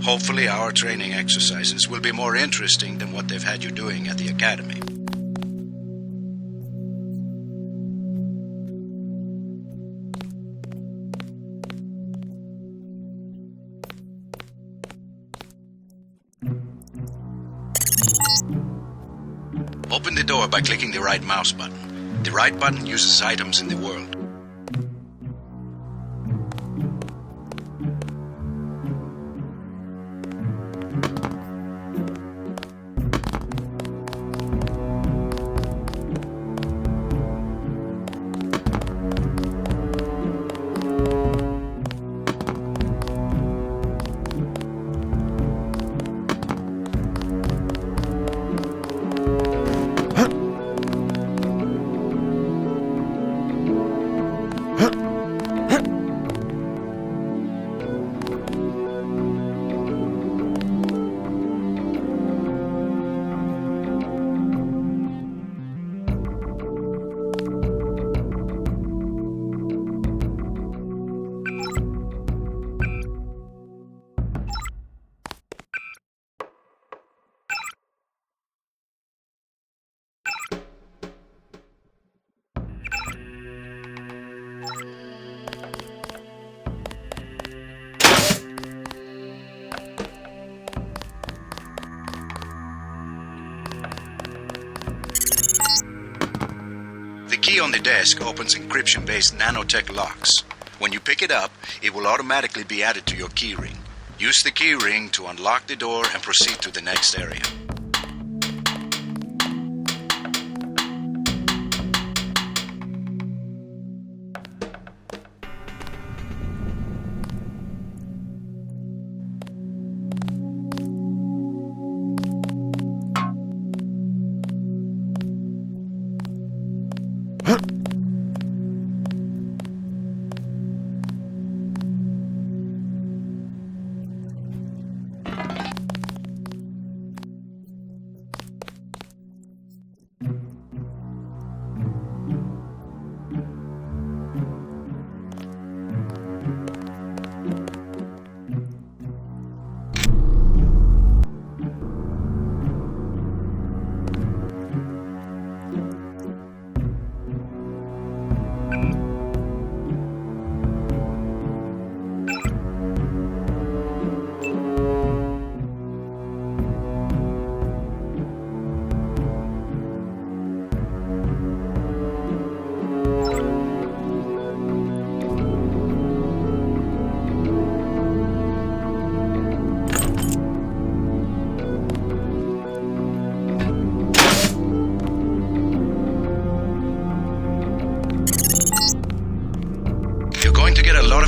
Hopefully our training exercises will be more interesting than what they've had you doing at the academy. Open the door by clicking the right mouse button. The right button uses items in the world. The key on the desk opens encryption-based nanotech locks. When you pick it up, it will automatically be added to your keyring. Use the keyring to unlock the door and proceed to the next area.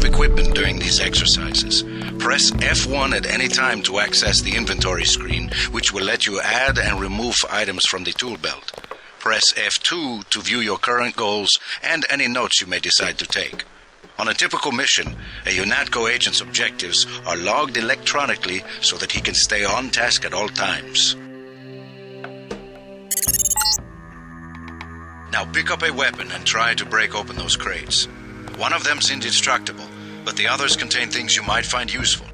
Equipment during these exercises. Press F1 at any time to access the inventory screen, which will let you add and remove items from the tool belt. Press F2 to view your current goals and any notes you may decide to take. On a typical mission, a UNATCO agent's objectives are logged electronically so that he can stay on task at all times. Now pick up a weapon and try to break open those crates. One of them's indestructible, but the others contain things you might find useful.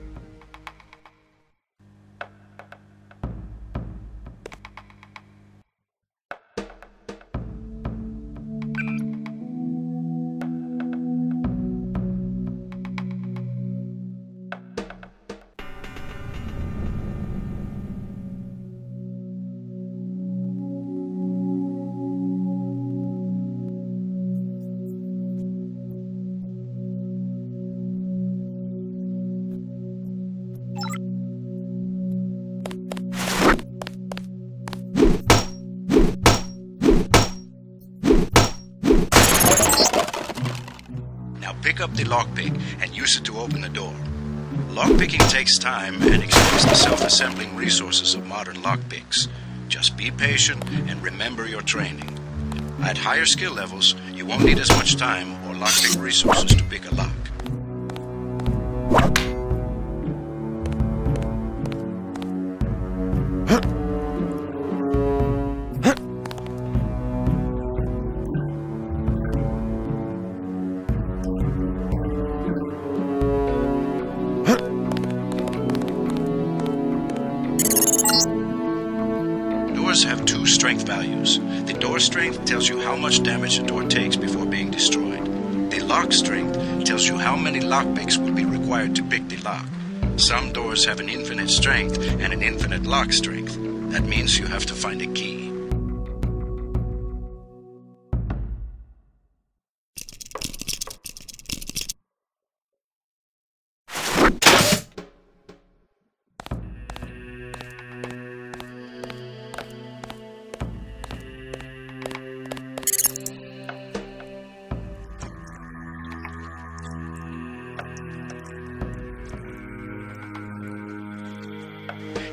Pick up the lockpick and use it to open the door. Lockpicking takes time and extends the self-assembling resources of modern lockpicks. Just be patient and remember your training. At higher skill levels, you won't need as much time or lockpick resources to pick a lock. strength values. The door strength tells you how much damage a door takes before being destroyed. The lock strength tells you how many lockpicks will be required to pick the lock. Some doors have an infinite strength and an infinite lock strength. That means you have to find a key.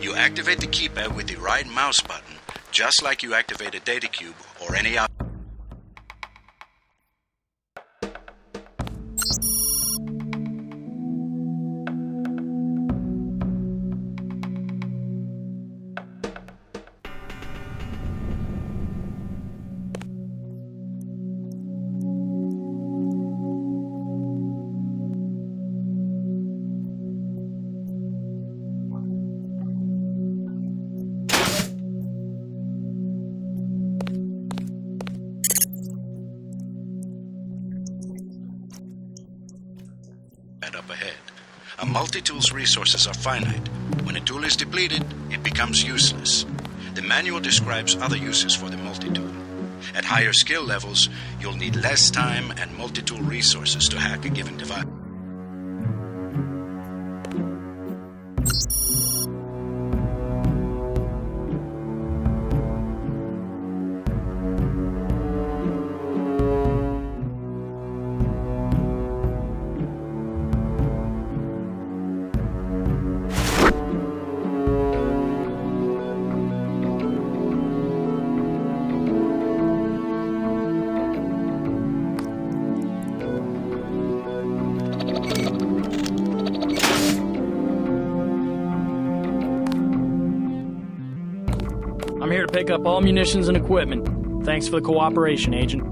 You activate the keypad with the right mouse button, just like you activate a data cube or any other. Up ahead. A multi-tool's resources are finite. When a tool is depleted, it becomes useless. The manual describes other uses for the multi-tool. At higher skill levels, you'll need less time and multi-tool resources to hack a given device. I'm here to pick up all munitions and equipment. Thanks for the cooperation, Agent.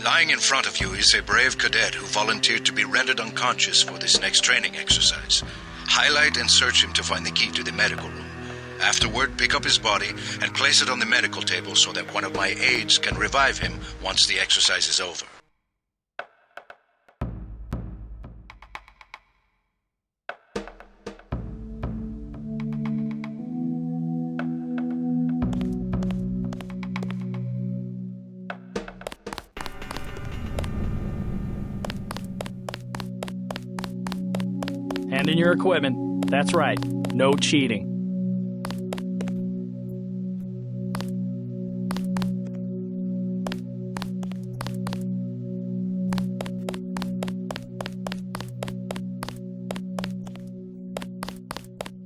Lying in front of you is a brave cadet who volunteered to be rendered unconscious for this next training exercise. Highlight and search him to find the key to the medical room. Afterward, pick up his body and place it on the medical table so that one of my aides can revive him once the exercise is over. Hand in your equipment. That's right. No cheating.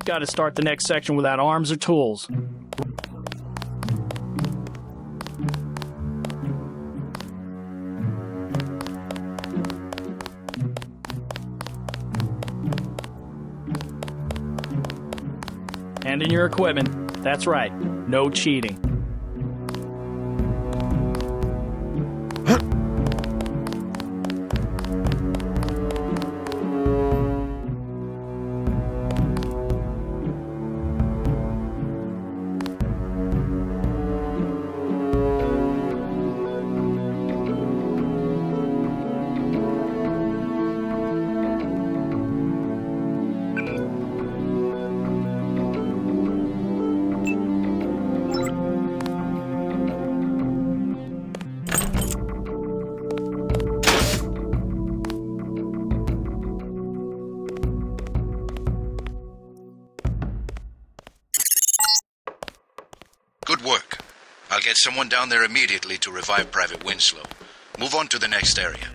Got to start the next section without arms or tools. Hand in your equipment. That's right. No cheating. Good work. I'll get someone down there immediately to revive Private Winslow. Move on to the next area.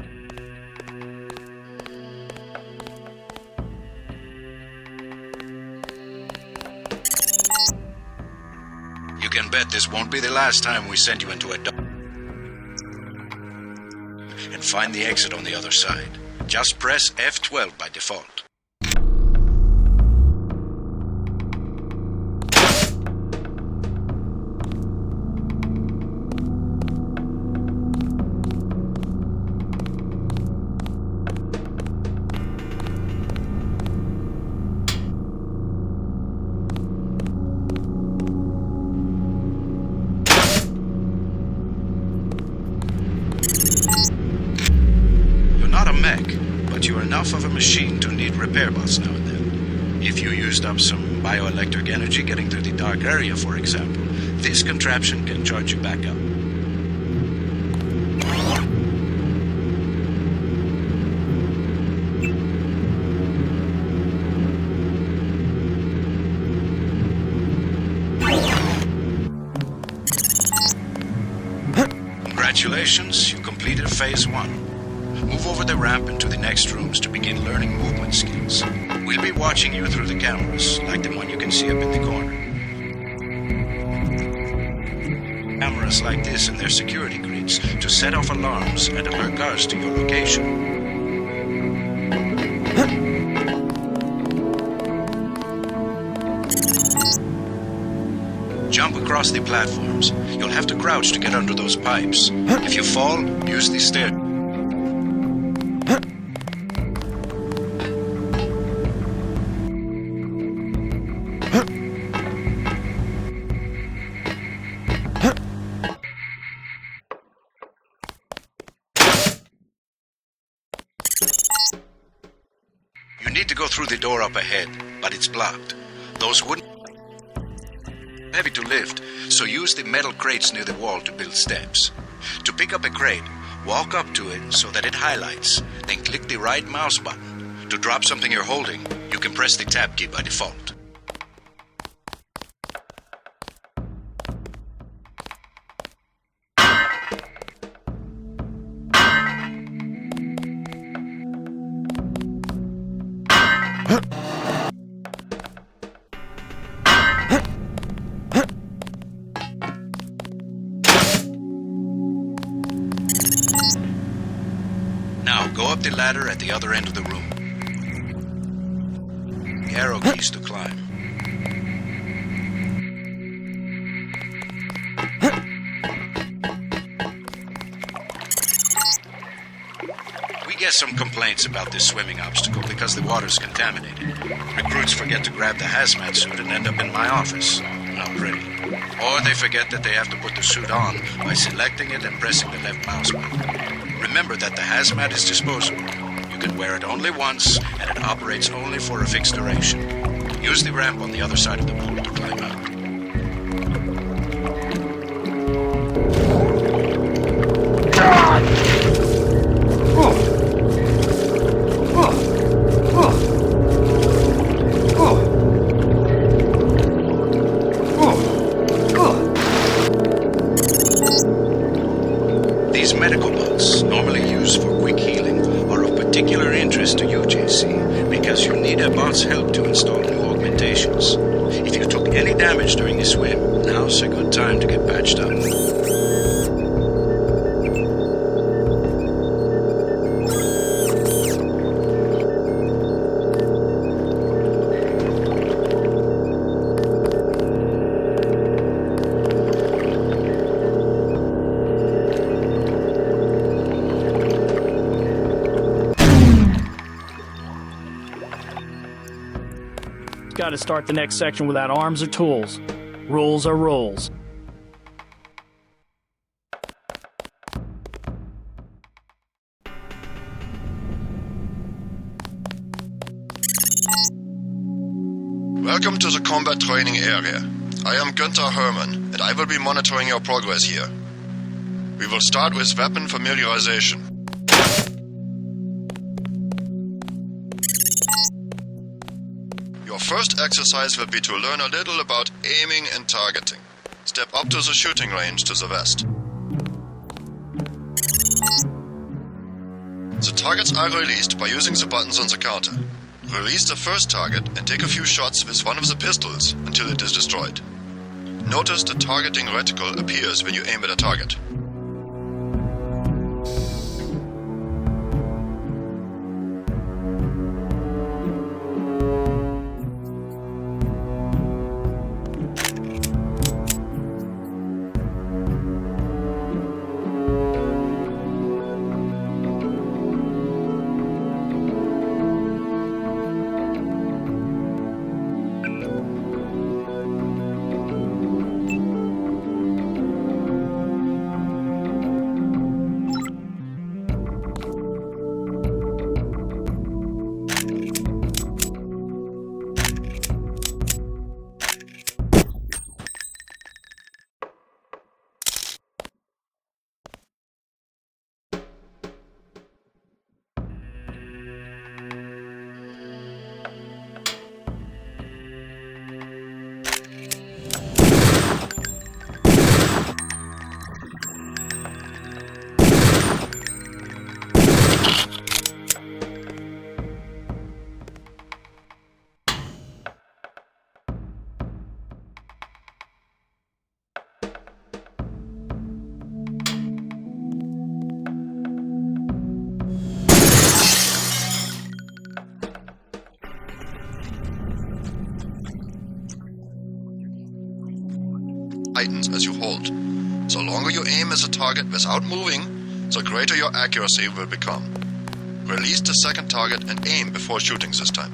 You can bet this won't be the last time we send you into a and find the exit on the other side. Just press F12 by default. enough of a machine to need repair bots now and then. If you used up some bioelectric energy getting through the dark area, for example, this contraption can charge you back up. Congratulations, you completed Phase 1. Move over the ramp into the next rooms to begin learning movement skills. We'll be watching you through the cameras, like the one you can see up in the corner. Cameras like this and their security grids to set off alarms and alert guards to your location. Jump across the platforms. You'll have to crouch to get under those pipes. If you fall, use the stair. You need to go through the door up ahead, but it's blocked. Those wooden heavy to lift, so use the metal crates near the wall to build steps. To pick up a crate, walk up to it so that it highlights, then click the right mouse button. To drop something you're holding, you can press the tab key by default. Now, go up the ladder at the other end of the room. Arrow keys to climb. We get some complaints about this swimming obstacle because the water's contaminated. Recruits forget to grab the hazmat suit and end up in my office. Not pretty. Or they forget that they have to put the suit on by selecting it and pressing the left mouse button. Remember that the hazmat is disposable. You can wear it only once, and it operates only for a fixed duration. Use the ramp on the other side of the pool to climb out. These medical bots, normally used for quick healing, are of particular interest to you, JC, because you need a bot's help to install new augmentations. If you took any damage during the swim, now's a good time to get patched up. Got to start the next section without arms or tools. Rules are rules. Welcome to the combat training area. I am Günther Hermann, and I will be monitoring your progress here. We will start with weapon familiarization. Your first exercise will be to learn a little about aiming and targeting. Step up to the shooting range to the west. The targets are released by using the buttons on the counter. Release the first target and take a few shots with one of the pistols until it is destroyed. Notice the targeting reticle appears when you aim at a target. tightens as you hold. The longer you aim at the target without moving, the greater your accuracy will become. Release the second target and aim before shooting this time.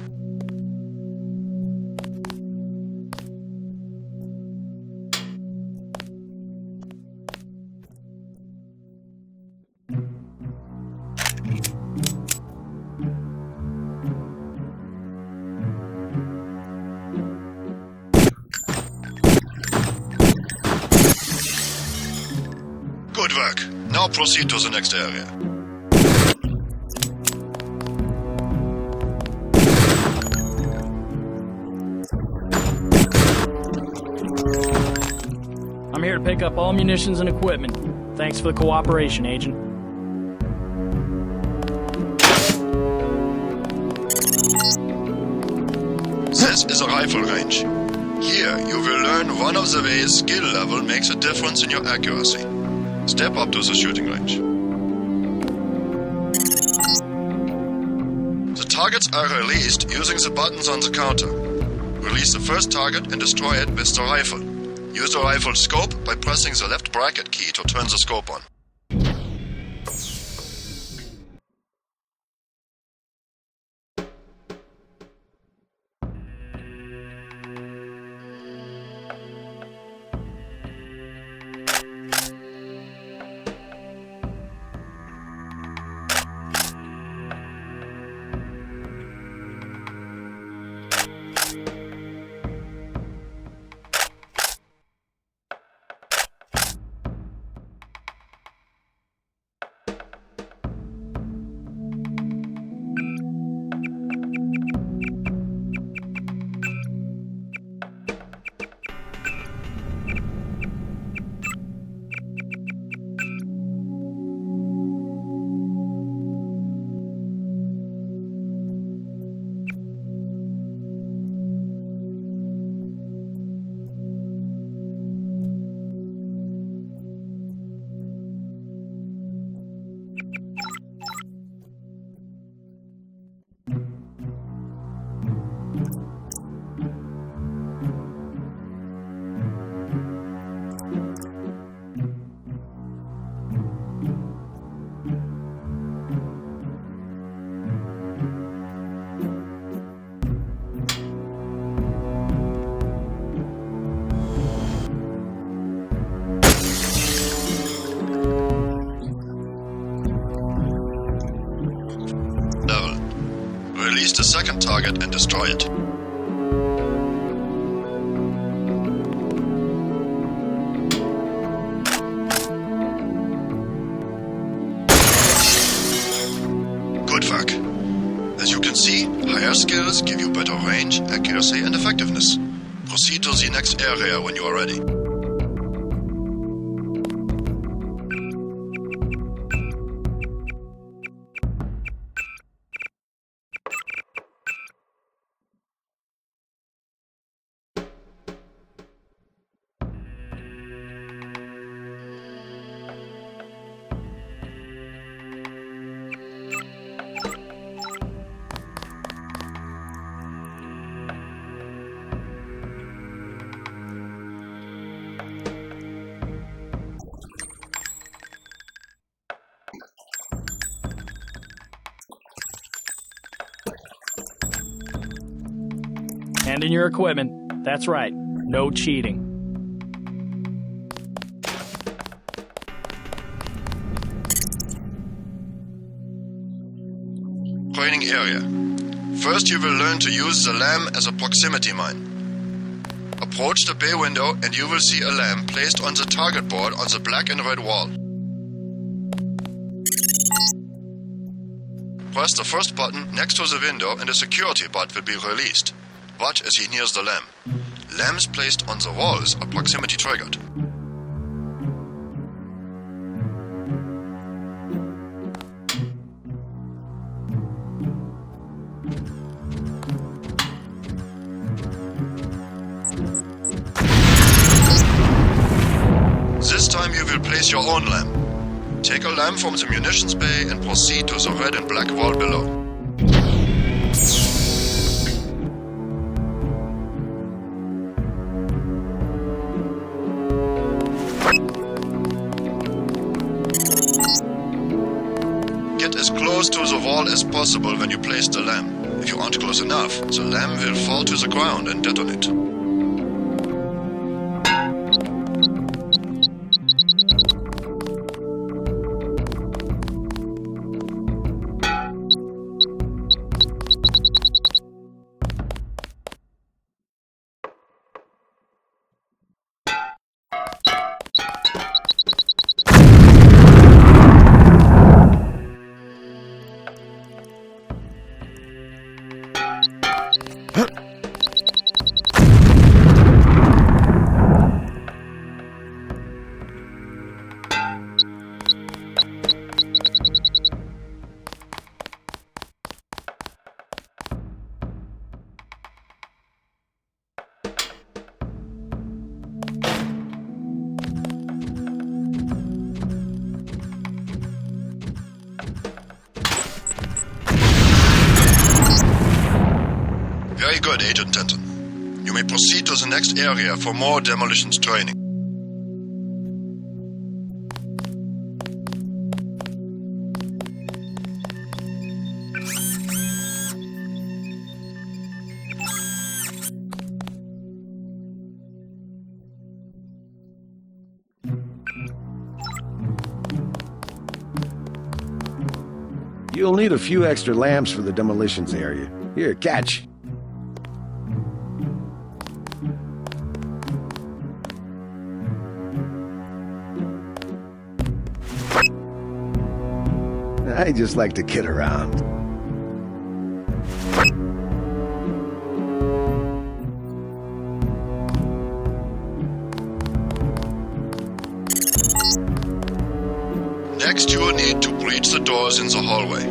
Good work. Now proceed to the next area. I'm here to pick up all munitions and equipment. Thanks for the cooperation, Agent. This is a rifle range. Here, you will learn one of the ways skill level makes a difference in your accuracy. Step up to the shooting range. The targets are released using the buttons on the counter. Release the first target and destroy it with the rifle. Use the rifle scope by pressing the left bracket key to turn the scope on. Release the second target and destroy it. Good work. As you can see, higher skills give you better range, accuracy, and effectiveness. Proceed to the next area when you are ready. Hand in your equipment. That's right. No cheating. Training area. First you will learn to use the lamp as a proximity mine. Approach the bay window and you will see a lamp placed on the target board on the black and red wall. Press the first button next to the window and a security bot will be released. Watch as he nears the lamp. Lamps placed on the walls are proximity triggered. This time you will place your own lamp. Take a lamp from the munitions bay and proceed to the red and black wall below. to the wall as possible when you place the lamp. If you aren't close enough, the lamp will fall to the ground and detonate. Very good, Agent Denton. You may proceed to the next area for more demolitions training. You'll need a few extra lamps for the demolitions area. Here, catch. I just like to kid around. Next, you will need to breach the doors in the hallway.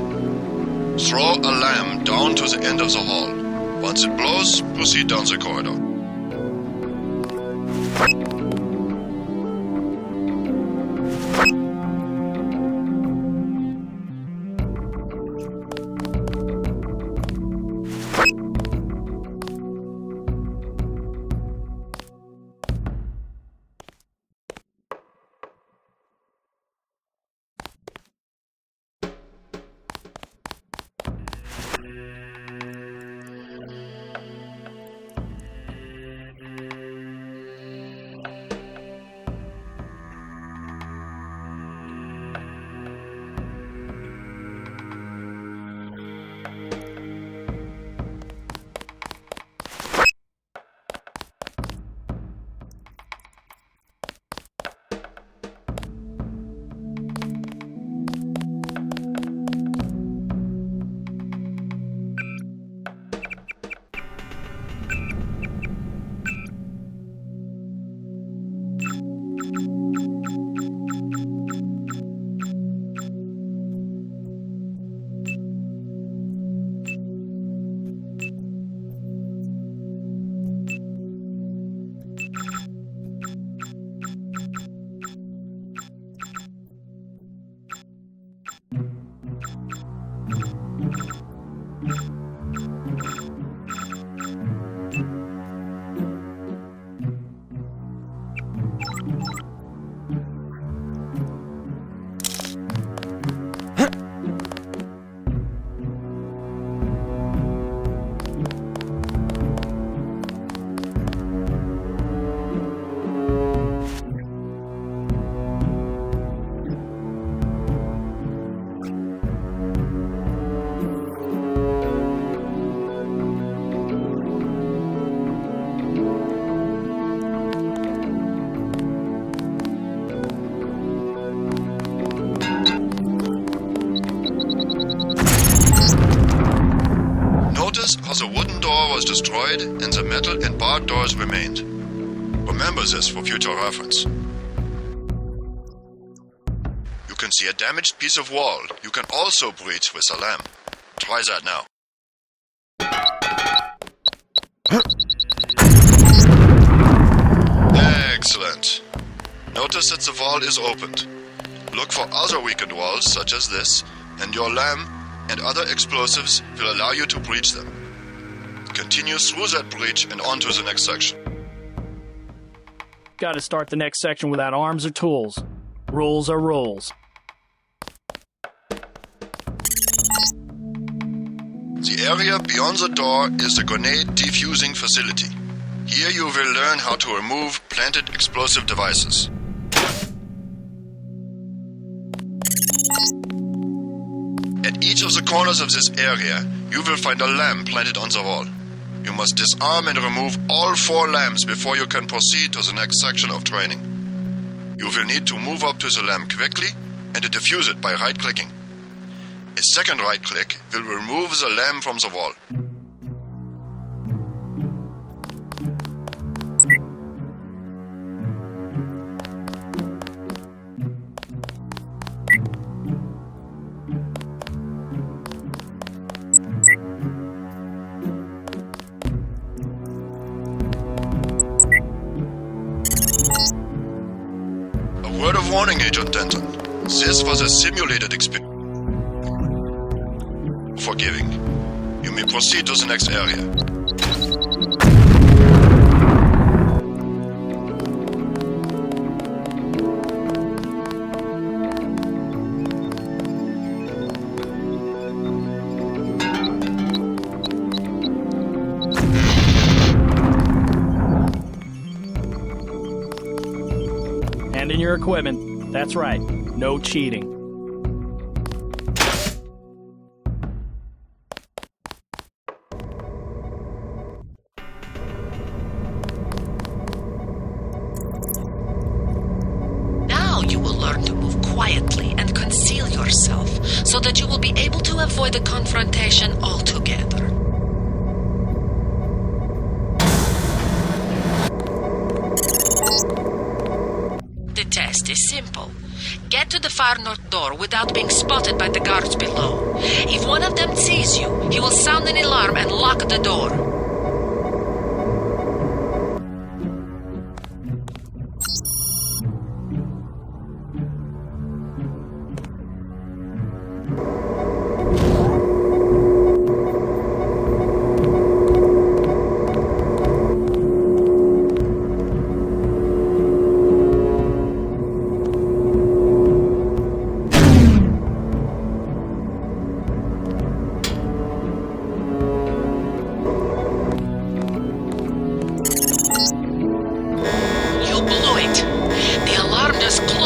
Throw a lamp down to the end of the hall. Once it blows, proceed down the corridor. How the wooden door was destroyed and the metal and barred doors remained. Remember this for future reference. You can see a damaged piece of wall. You can also breach with a lamp. Try that now. Excellent. Notice that the wall is opened. Look for other weakened walls such as this, and your lamp and other explosives will allow you to breach them. Continue through that breach and on to the next section. Gotta start the next section without arms or tools. Rules are rules. The area beyond the door is the grenade defusing facility. Here you will learn how to remove planted explosive devices. At each of the corners of this area, you will find a lamp planted on the wall. You must disarm and remove all 4 lamps before you can proceed to the next section of training. You will need to move up to the lamp quickly and to defuse it by right-clicking. A second right-click will remove the lamp from the wall. A word of warning, Agent Denton. This was a simulated experience. Forgiving. You may proceed to the next area. Hand in your equipment. That's right. No cheating. Now you will learn to move quietly and conceal yourself so that you will be able to avoid the confrontation altogether. The test is simple. Get to the far north door without being spotted by the guards below. If one of them sees you, he will sound an alarm and lock the door.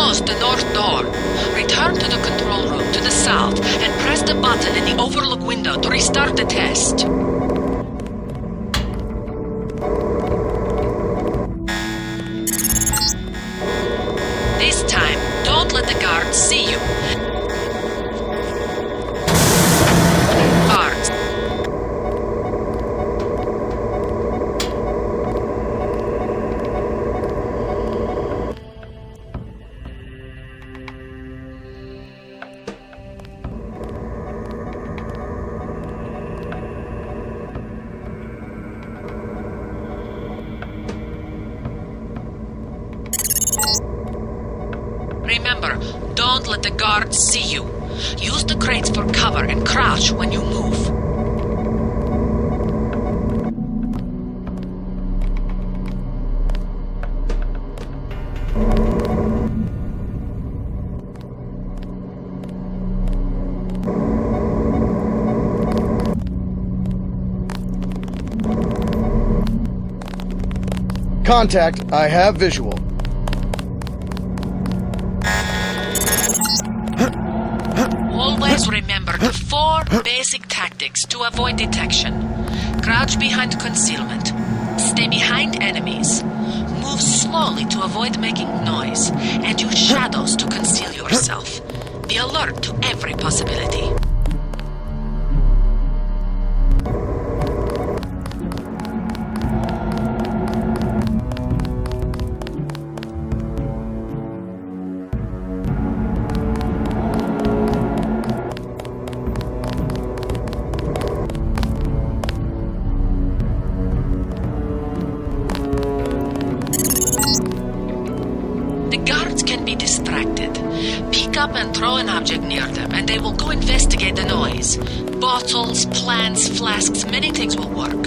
The north door. Return to the control room to the south and press the button in the overlook window to restart the test. This time, don't let the guards see you. Guards. Remember, don't let the guards see you. Use the crates for cover and crouch when you move. Contact, I have visual. Always remember the 4 basic tactics to avoid detection. Crouch behind concealment. Stay behind enemies. Move slowly to avoid making noise. And use shadows to conceal yourself. Be alert to every possibility. Distracted. Pick up and throw an object near them, and they will go investigate the noise. Bottles, plants, flasks, many things will work.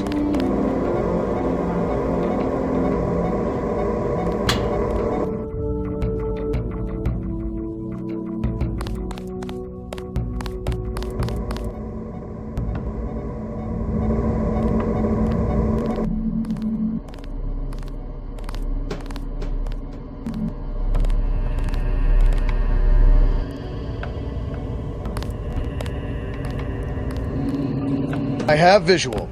I have visual.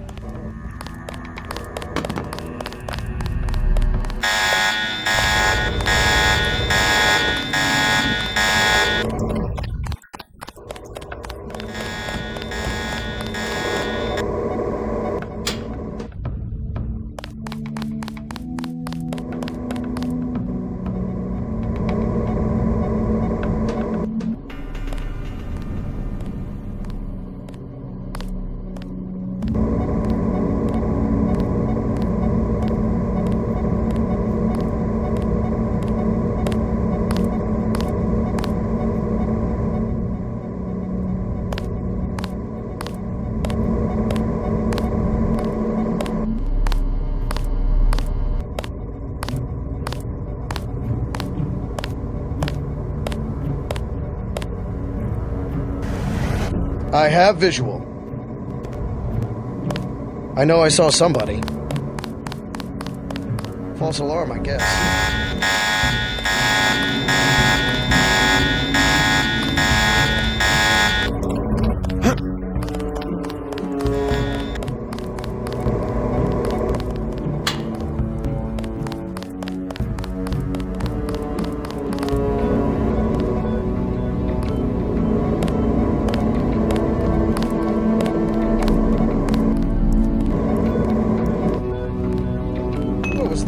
I have visual. I know I saw somebody. False alarm, I guess. What was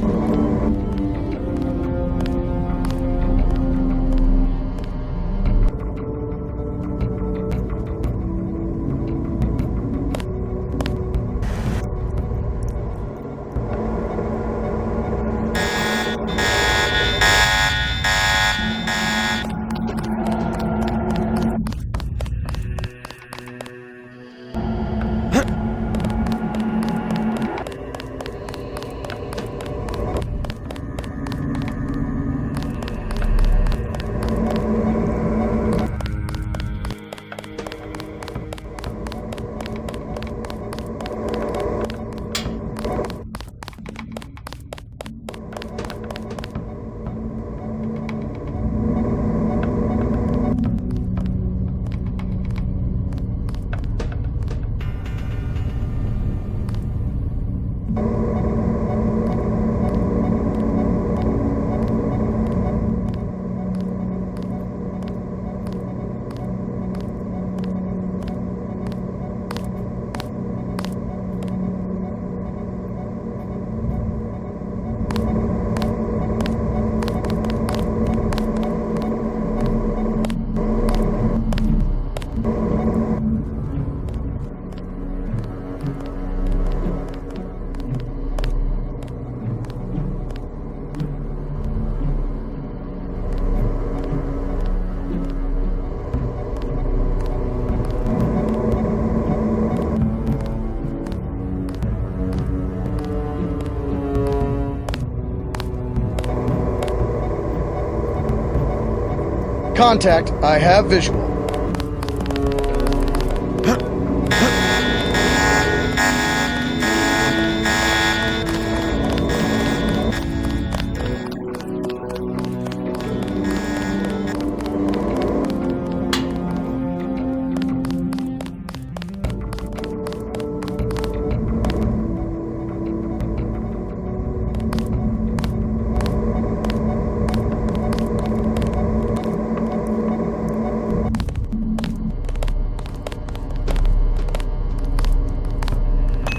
contact? I have visual.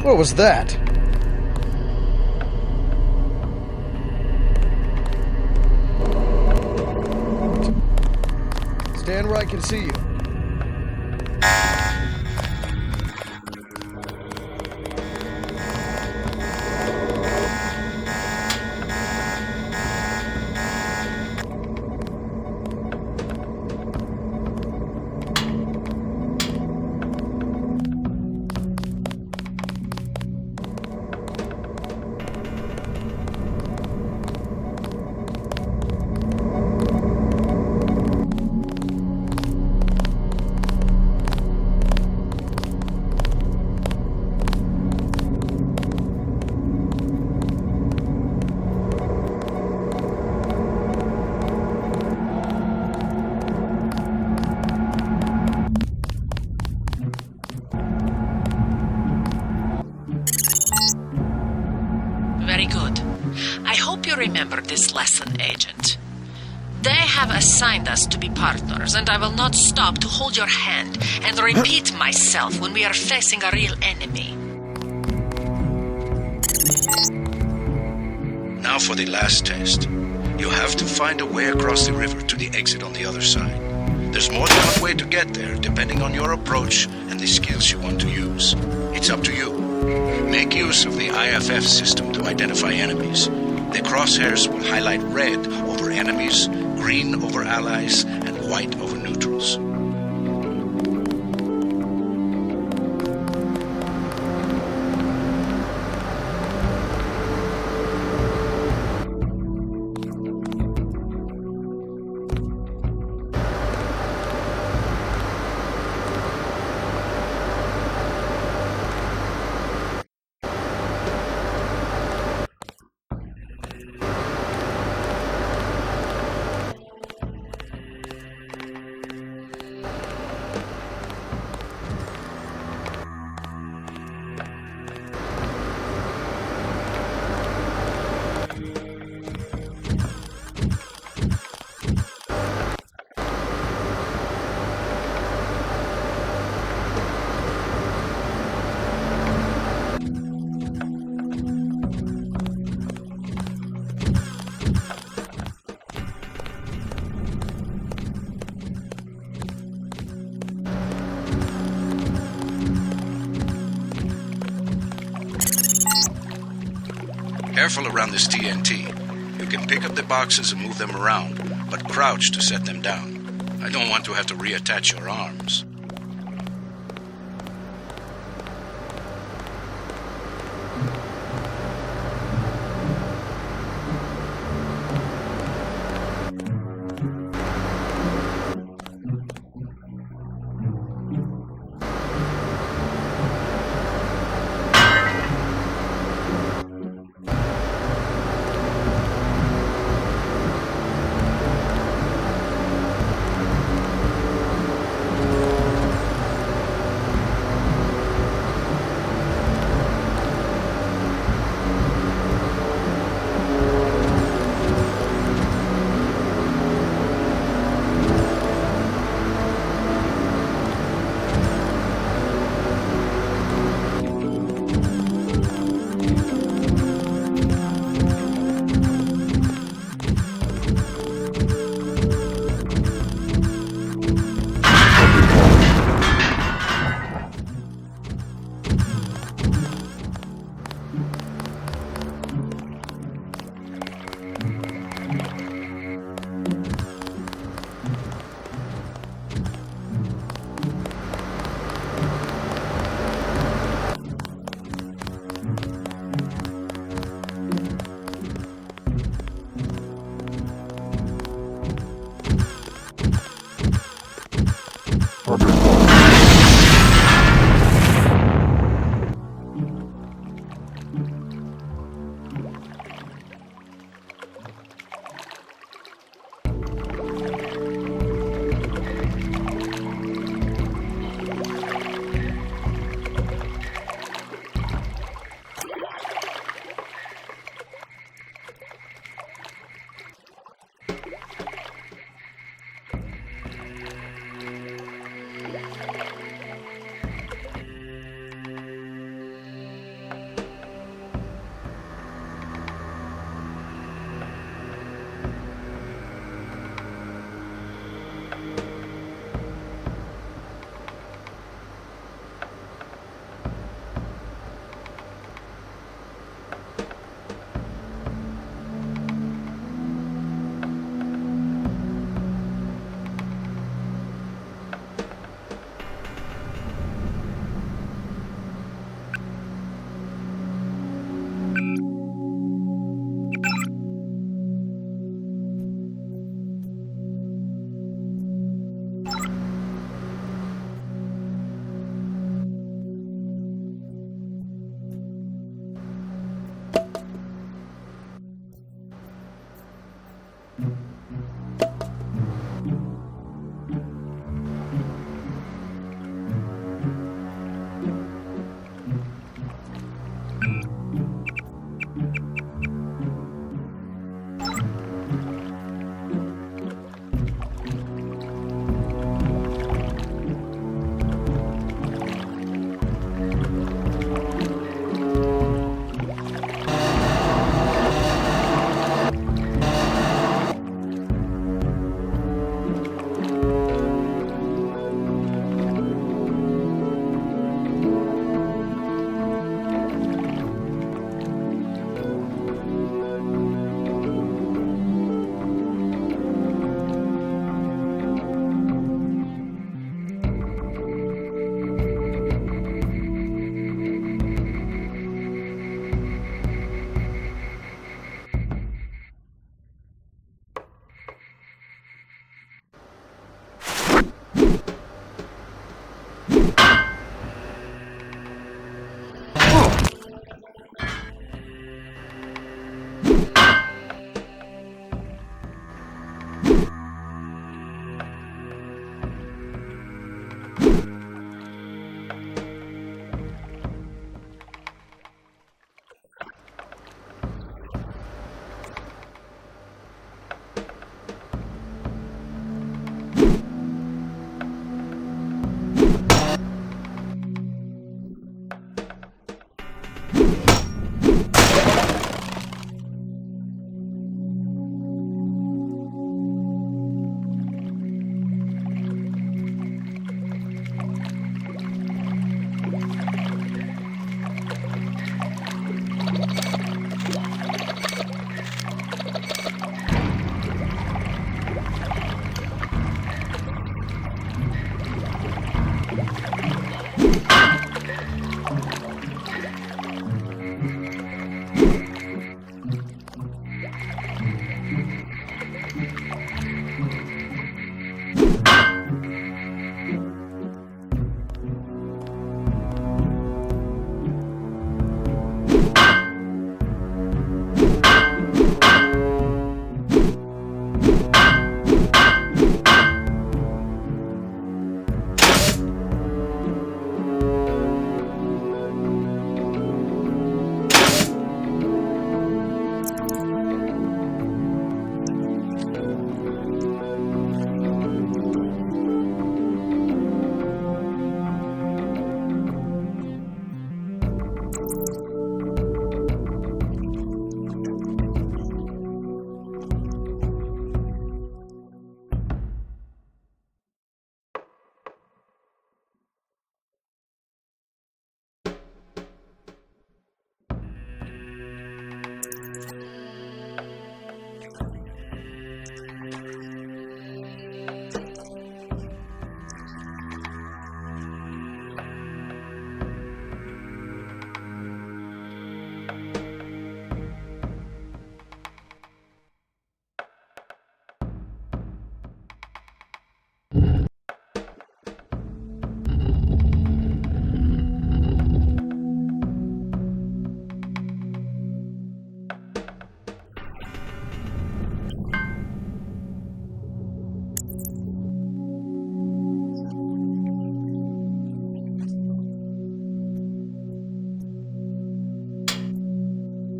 What was that? Stand where I can see you. Very good. I hope you remember this lesson, Agent. They have assigned us to be partners, and I will not stop to hold your hand and repeat myself when we are facing a real enemy. Now for the last test. You have to find a way across the river to the exit on the other side. There's more than one way to get there, depending on your approach and the skills you want to use. It's up to you. Make use of the IFF system to identify enemies. The crosshairs will highlight red over enemies, green over allies, and white over neutrals. Careful around this TNT. You can pick up the boxes and move them around, but crouch to set them down. I don't want to have to reattach your arms.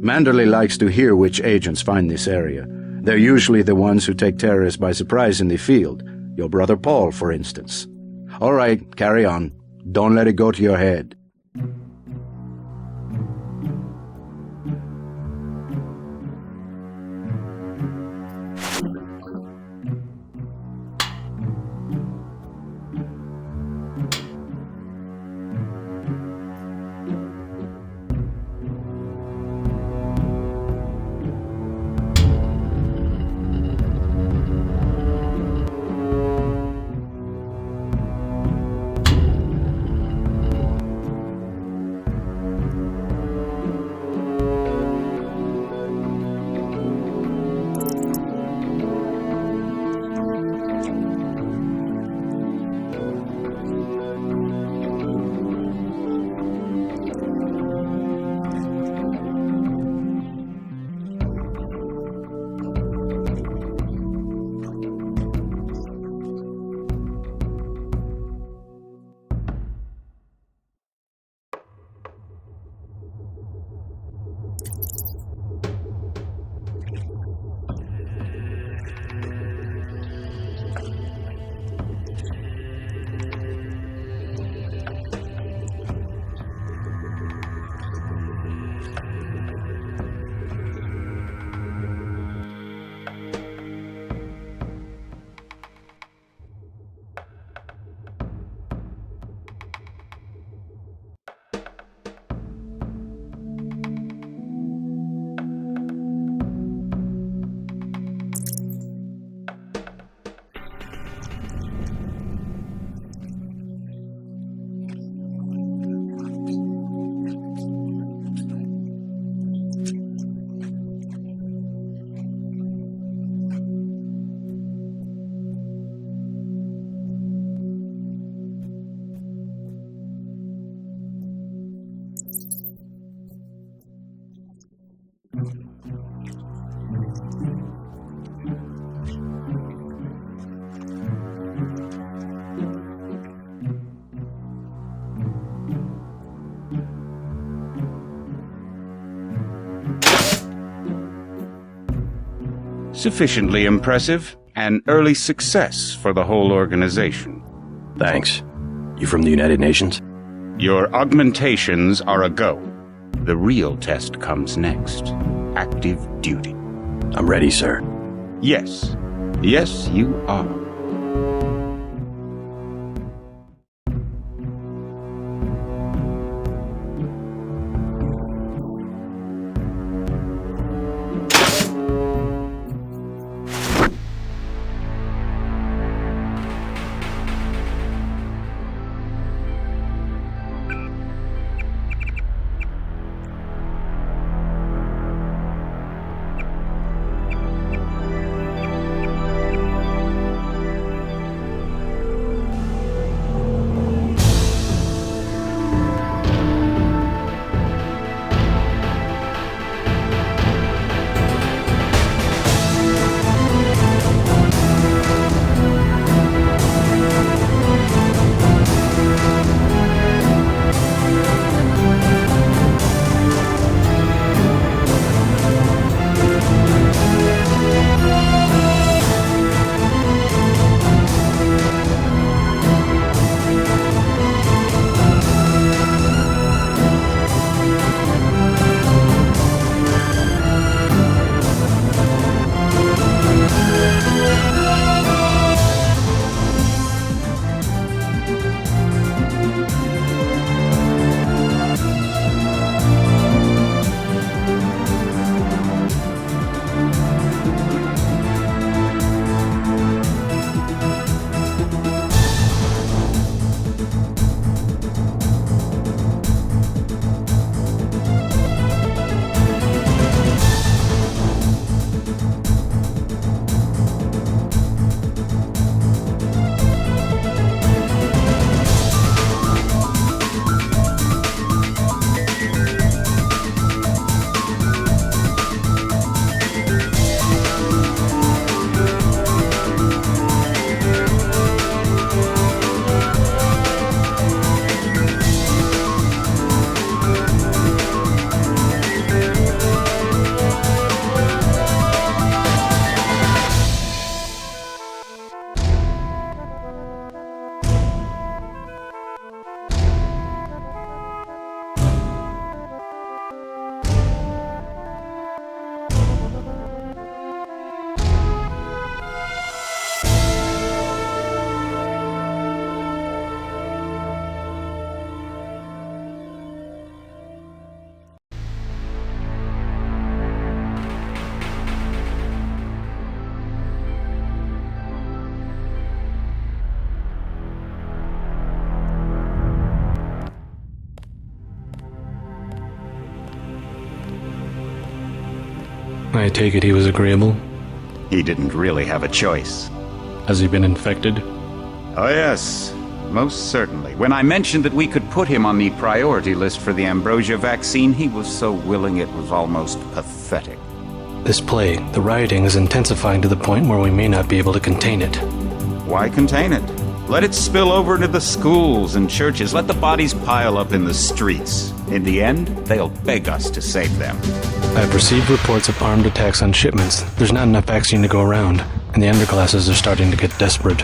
Manderley likes to hear which agents find this area. They're usually the ones who take terrorists by surprise in the field. Your brother Paul, for instance. All right, carry on. Don't let it go to your head. Sufficiently impressive, an early success for the whole organization. Thanks. You from the United Nations? Your augmentations are a go. The real test comes next. Active duty. I'm ready, sir. Yes. Yes, you are. I take it he was agreeable. He didn't really have a choice. Has he been infected? Oh yes, most certainly. When I mentioned that we could put him on the priority list for the ambrosia vaccine, he was so willing it was almost pathetic. This plague, the rioting is intensifying to the point where we may not be able to contain it. Why contain it? Let it spill over into the schools and churches. Let the bodies pile up in the streets. In the end, they'll beg us to save them. I've received reports of armed attacks on shipments. There's not enough vaccine to go around, and the underclasses are starting to get desperate.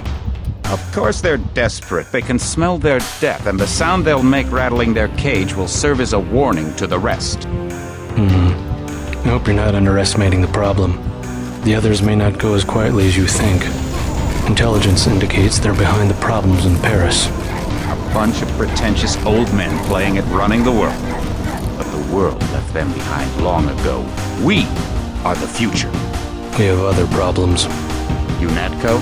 Of course they're desperate. They can smell their death, and the sound they'll make rattling their cage will serve as a warning to the rest. I hope you're not underestimating the problem. The others may not go as quietly as you think. Intelligence indicates they're behind the problems in Paris. A bunch of pretentious old men playing at running the world. But the world left them behind long ago. We are the future. We have other problems. UNATCO?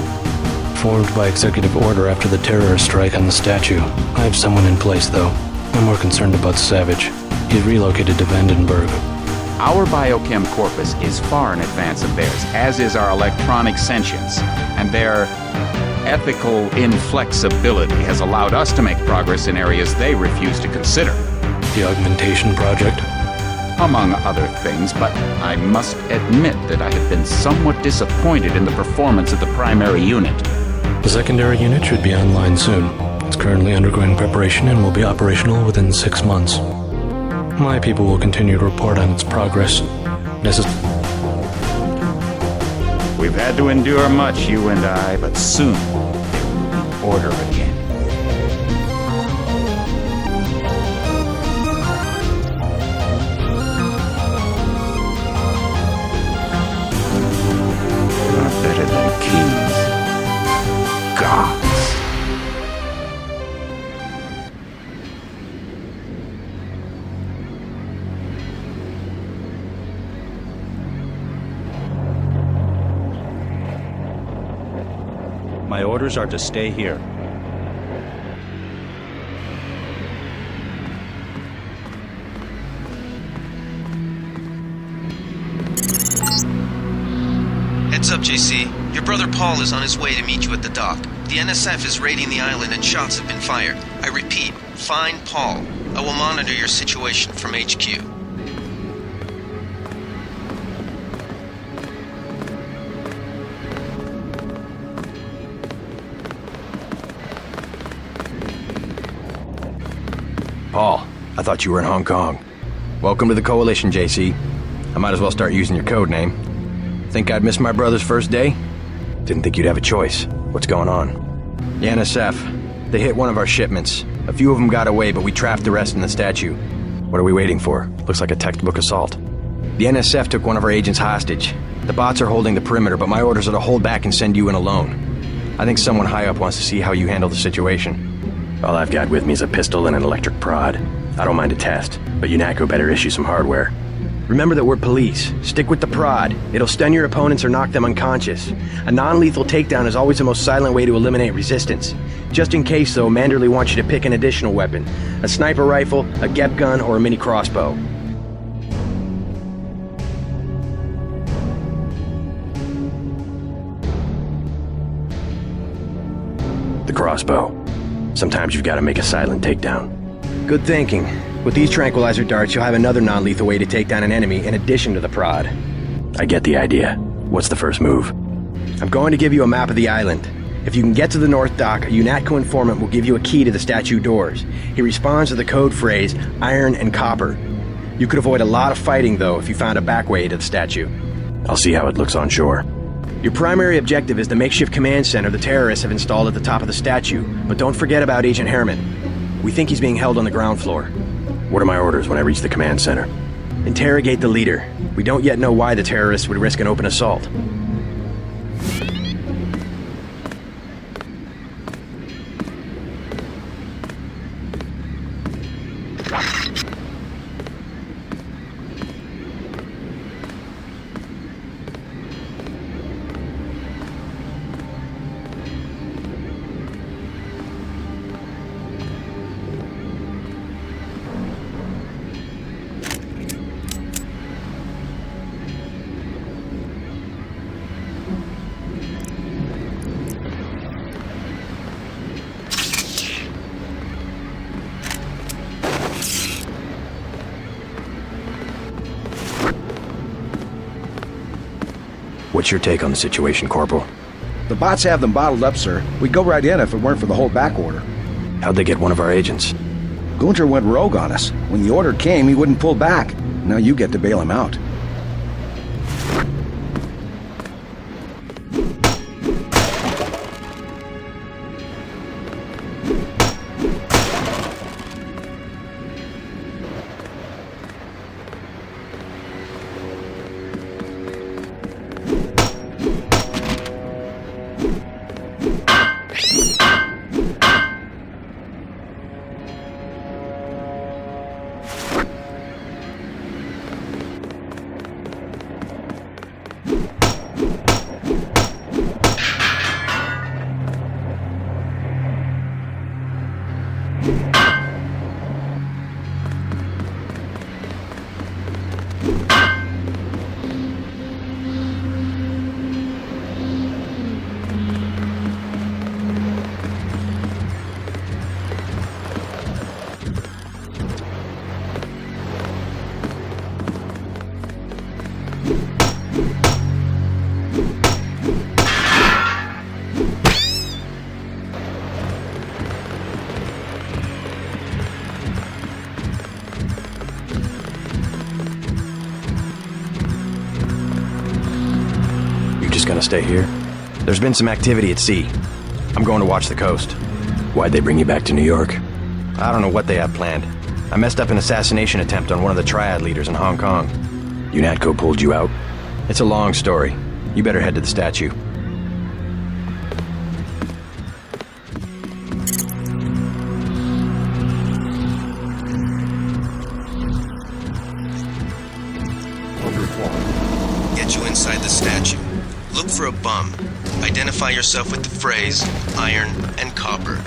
Formed by executive order after the terrorist strike on the statue. I have someone in place, though. I'm more concerned about Savage. He's relocated to Vandenberg. Our biochem corpus is far in advance of theirs, as is our electronic sentience, and their ethical inflexibility has allowed us to make progress in areas they refuse to consider. The augmentation project? Among other things, but I must admit that I have been somewhat disappointed in the performance of the primary unit. The secondary unit should be online soon. It's currently undergoing preparation and will be operational within 6 months. My people will continue to report on its progress. We've had to endure much, you and I, but soon there will be order again. Not better than kings. Gods. My orders are to stay here. Heads up, JC. Your brother Paul is on his way to meet you at the dock. The NSF is raiding the island and shots have been fired. I repeat, find Paul. I will monitor your situation from HQ. Paul, I thought you were in Hong Kong. Welcome to the Coalition, JC. I might as well start using your code name. Think I'd miss my brother's first day? Didn't think you'd have a choice. What's going on? The NSF. They hit one of our shipments. A few of them got away, but we trapped the rest in the statue. What are we waiting for? Looks like a textbook assault. The NSF took one of our agents hostage. The bots are holding the perimeter, but my orders are to hold back and send you in alone. I think someone high up wants to see how you handle the situation. All I've got with me is a pistol and an electric prod. I don't mind a test, but UNATCO better issue some hardware. Remember that we're police. Stick with the prod. It'll stun your opponents or knock them unconscious. A non-lethal takedown is always the most silent way to eliminate resistance. Just in case, though, Manderley wants you to pick an additional weapon. A sniper rifle, a GEP gun, or a mini crossbow. The crossbow. Sometimes you've got to make a silent takedown. Good thinking. With these tranquilizer darts, you'll have another non-lethal way to take down an enemy in addition to the prod. I get the idea. What's the first move? I'm going to give you a map of the island. If you can get to the North Dock, a UNATCO informant will give you a key to the statue doors. He responds to the code phrase, iron and copper. You could avoid a lot of fighting, though, if you found a back way to the statue. I'll see how it looks on shore. Your primary objective is the makeshift command center the terrorists have installed at the top of the statue, but don't forget about Agent Herman. We think he's being held on the ground floor. What are my orders when I reach the command center? Interrogate the leader. We don't yet know why the terrorists would risk an open assault. What's your take on the situation, Corporal? The bots have them bottled up, sir. We'd go right in if it weren't for the whole back order. How'd they get one of our agents? Gunter went rogue on us. When the order came, he wouldn't pull back. Now you get to bail him out. Gonna stay here? There's been some activity at sea. I'm going to watch the coast. Why'd they bring you back to New York? I don't know what they have planned. I messed up an assassination attempt on one of the Triad leaders in Hong Kong. UNATCO pulled you out? It's a long story. You better head to the statue. Get you inside the statue. Look for a bum. Identify yourself with the phrase iron and copper.